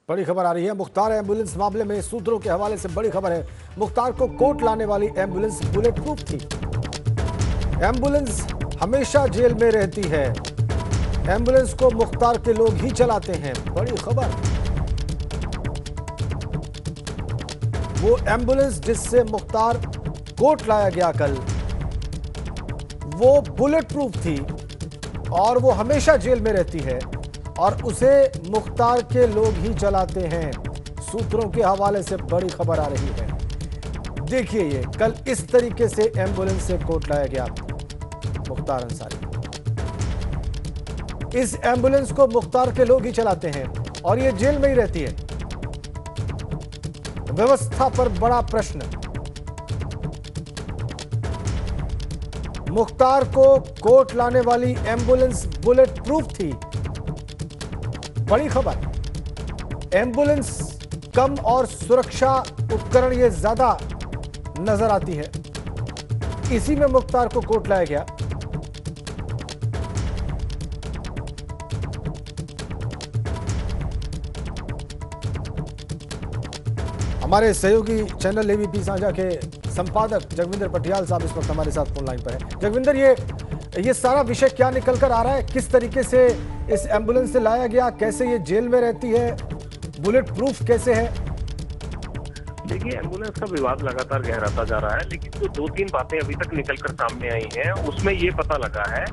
बड़ी खबर आ रही है मुख्तार एम्बुलेंस मामले में। सूत्रों के हवाले से बड़ी खबर है, मुख्तार को कोर्ट लाने वाली एम्बुलेंस बुलेट प्रूफ थी। एम्बुलेंस हमेशा जेल में रहती है। एम्बुलेंस को मुख्तार के लोग ही चलाते हैं। बड़ी खबर, वो एम्बुलेंस जिससे मुख्तार कोर्ट लाया गया कल, वो बुलेट प्रूफ थी और वो हमेशा जेल में रहती है और उसे मुख्तार के लोग ही चलाते हैं। सूत्रों के हवाले से बड़ी खबर आ रही है। देखिए, ये कल इस तरीके से एम्बुलेंस से कोर्ट लाया गया मुख्तार अंसारी। इस एम्बुलेंस को मुख्तार के लोग ही चलाते हैं और ये जेल में ही रहती है। व्यवस्था पर बड़ा प्रश्न। मुख्तार को कोर्ट लाने वाली एम्बुलेंस बुलेट प्रूफ थी। बड़ी खबर, एम्बुलेंस कम और सुरक्षा उपकरण ये ज्यादा नजर आती है। इसी में मुख्तार को कोर्ट लाया गया। हमारे सहयोगी चैनल एबीपी साझा के संपादक जगविंदर पटियाल साहब इस वक्त हमारे साथ फोन लाइन पर है। जगविंदर, ये सारा विषय क्या निकल कर आ रहा है? किस तरीके से इस एम्बुलेंस से लाया गया? कैसे ये जेल में रहती है? बुलेट प्रूफ कैसे है? देखिए, एम्बुलेंस का विवाद लगातार गहराता जा रहा है, लेकिन जो दो तीन बातें अभी तक निकलकर सामने आई हैं, उसमें ये पता लगा है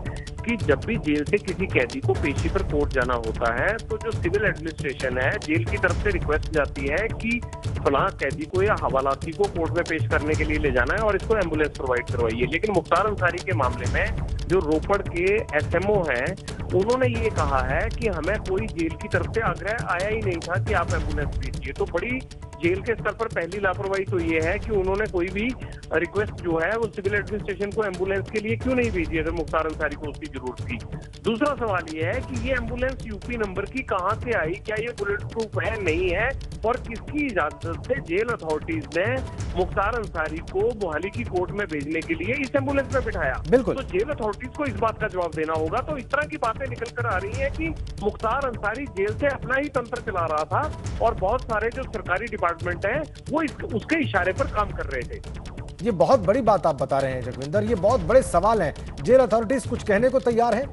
कि जब भी जेल से किसी कैदी को पेशी पर कोर्ट जाना होता है, तो जो सिविल एडमिनिस्ट्रेशन है, जेल की तरफ से रिक्वेस्ट जाती है कि फलां कैदी को या हवालाती को कोर्ट में पेश करने के लिए ले जाना है और इसको एम्बुलेंस प्रोवाइड करवाइए। लेकिन मुख्तार अंसारी के मामले में जो रोपड़ के एसएमओ हैं, उन्होंने ये कहा है कि हमें कोई जेल की तरफ से आग्रह आया ही नहीं था कि आप एम्बुलेंस भेजिए। तो बड़ी जेल के स्तर पर पहली लापरवाही तो ये है कि उन्होंने कोई भी रिक्वेस्ट जो है वो सिविल एडमिनिस्ट्रेशन को एम्बुलेंस के लिए क्यों नहीं भेजी अगर मुख्तार अंसारी को उसकी जरूरत थी। दूसरा सवाल ये है कि ये एम्बुलेंस यूपी नंबर की कहां से आई, क्या ये बुलेट प्रूफ है, नहीं है, और किसकी इजाजत से जेल अथॉरिटीज ने मुख्तार अंसारी को मोहाली की कोर्ट में भेजने के लिए इस एम्बुलेंस में बिठाया। बिल्कुल। तो जेल अथॉरिटीज को इस बात का जवाब देना होगा। तो इस तरह की बातें निकल कर आ रही है कि मुख्तार अंसारी जेल से अपना ही तंत्र चला रहा था और बहुत सारे जो सरकारी डिपार्टमेंट है वो उसके इशारे पर काम कर रहे थे। ये बहुत बड़ी बात आप बता रहे हैं जगविंदर, ये बहुत बड़े सवाल हैं। जेल अथॉरिटीज कुछ कहने को तैयार है?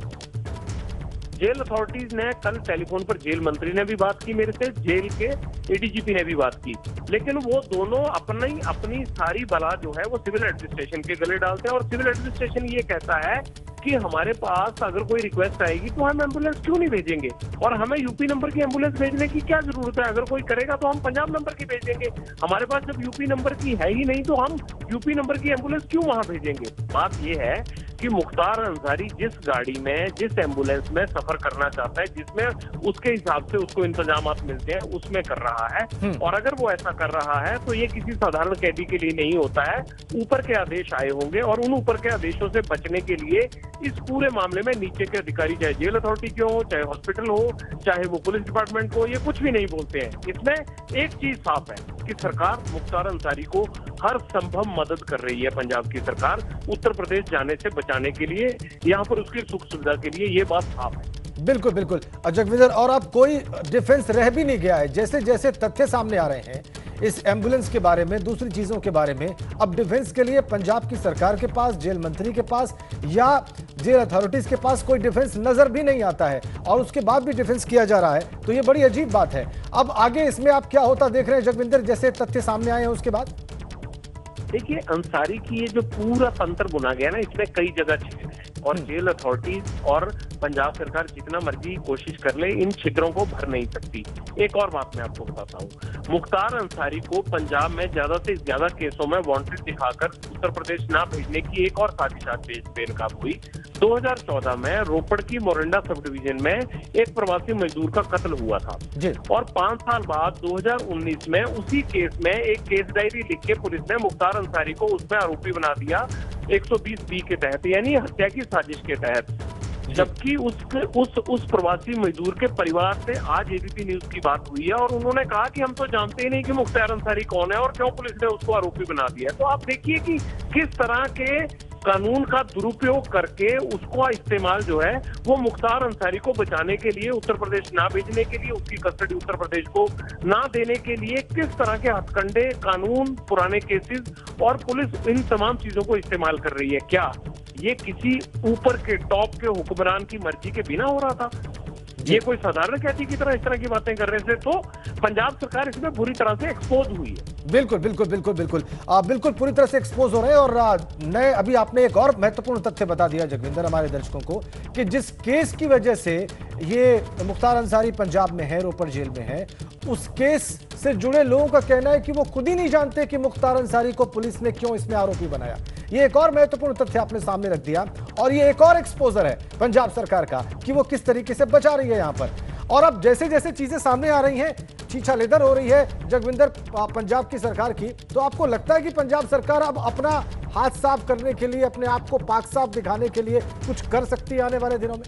जेल अथॉरिटीज ने कल टेलीफोन पर जेल मंत्री ने भी बात की मेरे से, जेल के एडीजीपी ने भी बात की, लेकिन वो दोनों अपनी सारी बला जो है वो सिविल एडमिनिस्ट्रेशन के गले डालते हैं। और सिविल एडमिनिस्ट्रेशन ये कहता है कि हमारे पास अगर कोई रिक्वेस्ट आएगी तो हम एम्बुलेंस क्यों नहीं भेजेंगे, और हमें यूपी नंबर की एम्बुलेंस भेजने की क्या जरूरत है? अगर कोई करेगा तो हम पंजाब नंबर की भेजेंगे। हमारे पास जब यूपी नंबर की है ही नहीं तो हम यूपी नंबर की एम्बुलेंस क्यों वहां भेजेंगे? बात यह है कि मुख्तार अंसारी जिस गाड़ी में, जिस एम्बुलेंस में सफर करना चाहता है, जिसमें उसके हिसाब से उसको इंतजामात मिलते हैं, उसमें कर रहा है। और अगर वो ऐसा कर रहा है तो ये किसी साधारण कैदी के लिए नहीं होता है। ऊपर के आदेश आए होंगे और उन ऊपर के आदेशों से बचने के लिए इस पूरे मामले में नीचे के अधिकारी, चाहे जेल अथॉरिटी के हो, चाहे हॉस्पिटल हो, चाहे वो पुलिस डिपार्टमेंट हो, ये कुछ भी नहीं बोलते हैं। इसमें एक चीज साफ है कि सरकार मुख्तार अंसारी को हर संभव मदद कर रही है। पंजाब की सरकार उत्तर प्रदेश जाने से बचाने के लिए, यहाँ पर उसकी सुख सुविधा के लिए, ये बात साफ है। बिल्कुल बिल्कुल जगविंदर, और अब कोई डिफेंस रह भी नहीं गया है। जैसे जैसे तथ्य सामने आ रहे हैं इस एम्बुलेंस के बारे में, दूसरी चीजों के बारे में, अब डिफेंस के लिए पंजाब की सरकार के पास, जेल मंत्री के पास या जेल अथॉरिटीज के पास कोई डिफेंस नजर भी नहीं आता है, और उसके बाद भी डिफेंस किया जा रहा है। तो ये बड़ी अजीब बात है। अब आगे इसमें आप क्या होता देख रहे हैं जगविंदर, जैसे तथ्य सामने आए हैं उसके बाद? देखिए, अंसारी की ये जो पूरा तंत्र बुना गया ना, इसमें कई जगह छिद्र है और जेल अथॉरिटीज और पंजाब सरकार जितना मर्जी कोशिश कर ले, इन छिद्रों को भर नहीं सकती। एक और बात मैं आपको बताता हूँ, मुख्तार अंसारी को पंजाब में ज्यादा से ज्यादा केसों में वांटेड दिखाकर उत्तर प्रदेश ना भेजने की एक और साजिश आज बेनकाब हुई। 2014 में रोपड़ की मोरंडा सब डिवीजन में एक प्रवासी मजदूर का कत्ल हुआ था और 5 साल बाद 2019 में उसी केस में एक केस डायरी लिख के पुलिस ने मुख्तार अंसारी को उसमें आरोपी बना दिया 120B के तहत, यानी हत्या की साजिश के तहत। जबकि उस प्रवासी मजदूर के परिवार से आज एबीपी न्यूज की बात हुई है और उन्होंने कहा कि हम तो जानते ही नहीं कि मुख्तार अंसारी कौन है और क्यों पुलिस ने उसको आरोपी बना दिया। तो आप देखिए कि किस तरह के कानून का दुरुपयोग करके उसको इस्तेमाल जो है वो मुख्तार अंसारी को बचाने के लिए, उत्तर प्रदेश ना भेजने के लिए, उसकी कस्टडी उत्तर प्रदेश को ना देने के लिए किस तरह के हथकंडे, कानून, पुराने केसेस और पुलिस इन तमाम चीजों को इस्तेमाल कर रही है। क्या ये किसी ऊपर के टॉप के हुक्मरान की मर्जी के बिना हो रहा था? ये कोई साधारण कैदी की तरह इस तरह की बातें कर रहे थे? तो पंजाब सरकार इसमें बुरी तरह से एक्सपोज हुई है। बिल्कुल बिल्कुल बिल्कुल बिल्कुल बिल्कुल पूरी तरह से एक्सपोज हो रहे हैं। और नए अभी आपने एक और महत्वपूर्ण तथ्य बता दिया जगविंदर हमारे दर्शकों को कि जिस केस की वजह से ये मुख्तार अंसारी पंजाब में है, रोपड़ जेल में है, उस केस से जुड़े लोगों का कहना है कि वो खुद ही नहीं जानते कि मुख्तार अंसारी को पुलिस ने क्यों इसमें आरोपी बनाया। ये एक और महत्वपूर्ण तथ्य आपने सामने रख दिया और ये एक और एक्सपोजर है पंजाब सरकार का कि वो किस तरीके से बचा रही है यहां पर। और अब जैसे जैसे चीजें सामने आ रही हैं, छीछा लेदर हो रही है जगविंदर पंजाब की सरकार की, तो आपको लगता है कि पंजाब सरकार अब अपना हाथ साफ करने के लिए, अपने आप को पाक साफ दिखाने के लिए कुछ कर सकती है आने वाले दिनों में?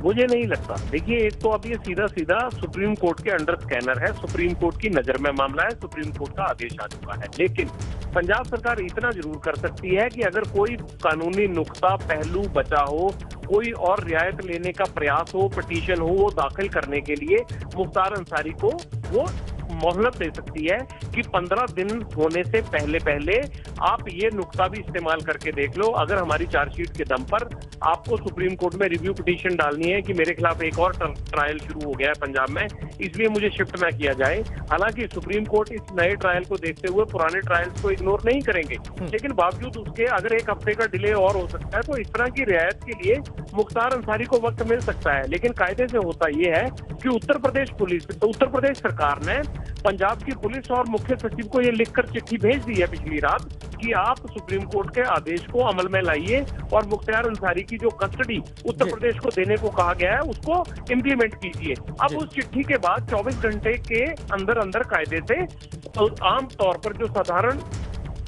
मुझे नहीं लगता। देखिए, एक तो अब ये सीधा सीधा सुप्रीम कोर्ट के अंडर स्कैनर है, सुप्रीम कोर्ट की नजर में मामला है, सुप्रीम कोर्ट का आदेश आ चुका है। लेकिन पंजाब सरकार इतना जरूर कर सकती है कि अगर कोई कानूनी नुक्ता, पहलू बचा हो, कोई और रियायत लेने का प्रयास हो, पिटीशन हो, वो दाखिल करने के लिए मुख्तार अंसारी को वो मोहलत दे सकती है कि 15 दिन होने से पहले पहले आप ये नुक्ता भी इस्तेमाल करके देख लो। अगर हमारी चार्जशीट के दम पर आपको सुप्रीम कोर्ट में रिव्यू पिटीशन डालनी है कि मेरे खिलाफ एक और ट्रायल शुरू हो गया है पंजाब में, इसलिए मुझे शिफ्ट ना किया जाए। हालांकि सुप्रीम कोर्ट इस नए ट्रायल को देखते हुए पुराने ट्रायल्स को इग्नोर नहीं करेंगे, लेकिन बावजूद उसके अगर एक हफ्ते का डिले और हो सकता है तो इस तरह की रियायत के लिए मुख्तार अंसारी को वक्त मिल सकता है। लेकिन कायदे से होता यह है कि उत्तर प्रदेश सरकार ने पंजाब की पुलिस और मुख्य सचिव को ये लिखकर चिट्ठी भेज दी है पिछली रात कि आप सुप्रीम कोर्ट के आदेश को अमल में लाइए और मुख्तार अंसारी की जो कस्टडी उत्तर प्रदेश को देने को कहा गया है उसको इम्प्लीमेंट कीजिए। अब उस चिट्ठी के बाद 24 घंटे के अंदर अंदर कायदे से आम तौर पर जो साधारण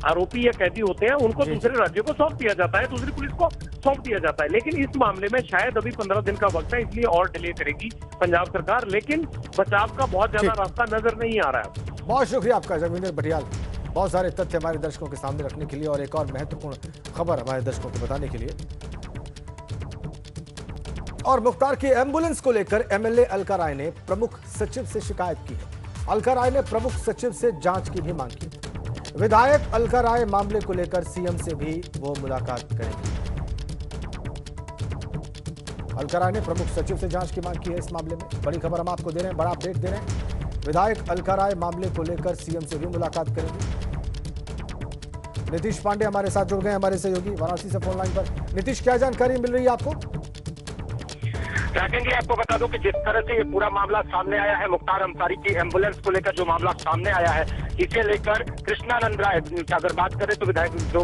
आरोपी या कैदी होते हैं उनको दूसरे राज्यों को सौंप दिया जाता है, दूसरी पुलिस को सौंप दिया जाता है। लेकिन इस मामले में शायद अभी 15 दिन का वक्त है, इसलिए और डिले करेगी पंजाब सरकार। लेकिन बचाव का बहुत ज्यादा रास्ता नजर नहीं आ रहा है। बहुत शुक्रिया आपका जगविंदर बटियाल, बहुत सारे तथ्य हमारे दर्शकों के सामने रखने के लिए और एक और महत्वपूर्ण खबर हमारे दर्शकों को बताने के लिए। और मुख्तार की एम्बुलेंस को लेकर एमएलए अलका राय ने प्रमुख सचिव से शिकायत की है। अलका राय ने प्रमुख सचिव से जांच की भी मांग की। विधायक अलका राय मामले को लेकर सीएम से भी वो मुलाकात करेंगी। अलका राय ने प्रमुख सचिव से जांच की मांग की है इस मामले में। बड़ी खबर हम आपको दे रहे हैं, बड़ा अपडेट दे रहे हैं। विधायक अलका राय मामले को लेकर सीएम से भी मुलाकात करेंगे। नीतीश पांडे हमारे साथ जुड़ गए, हमारे सहयोगी वाराणसी से फोन लाइन पर। नीतीश, क्या जानकारी मिल रही है आपको? राकेंगे, आपको बता दूं कि जिस तरह से ये पूरा मामला सामने आया है, मुख्तार अंसारी की एम्बुलेंस को लेकर जो मामला सामने आया है, इसे लेकर कृष्णानंद राय की अगर बात करें तो विधायक जो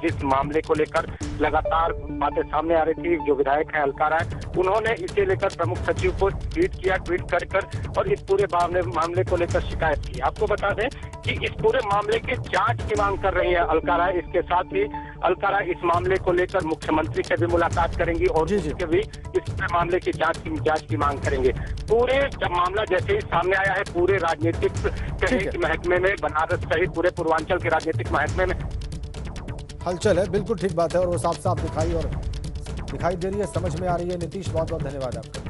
जिस मामले को लेकर लगातार बातें सामने आ रही थी, जो विधायक है अलका राय, उन्होंने इसे लेकर प्रमुख सचिव को ट्वीट किया, ट्वीट कर और इस पूरे मामले को लेकर शिकायत की। आपको बता दें कि इस पूरे मामले की जांच की मांग कर रही है अलका राय। इसके साथ ही अलका राय इस मामले को लेकर मुख्यमंत्री से भी मुलाकात करेंगी और उसके भी इस मामले की जांच की मांग करेंगे। पूरे जब मामला जैसे ही सामने आया है, पूरे राजनीतिक महकमे में, बनारस सहित पूरे पूर्वांचल के राजनीतिक महकमे में हलचल है। बिल्कुल ठीक बात है और वो साफ साफ दिखाई दे रही है, समझ में आ रही है। नीतीश, बहुत बहुत धन्यवाद आपका।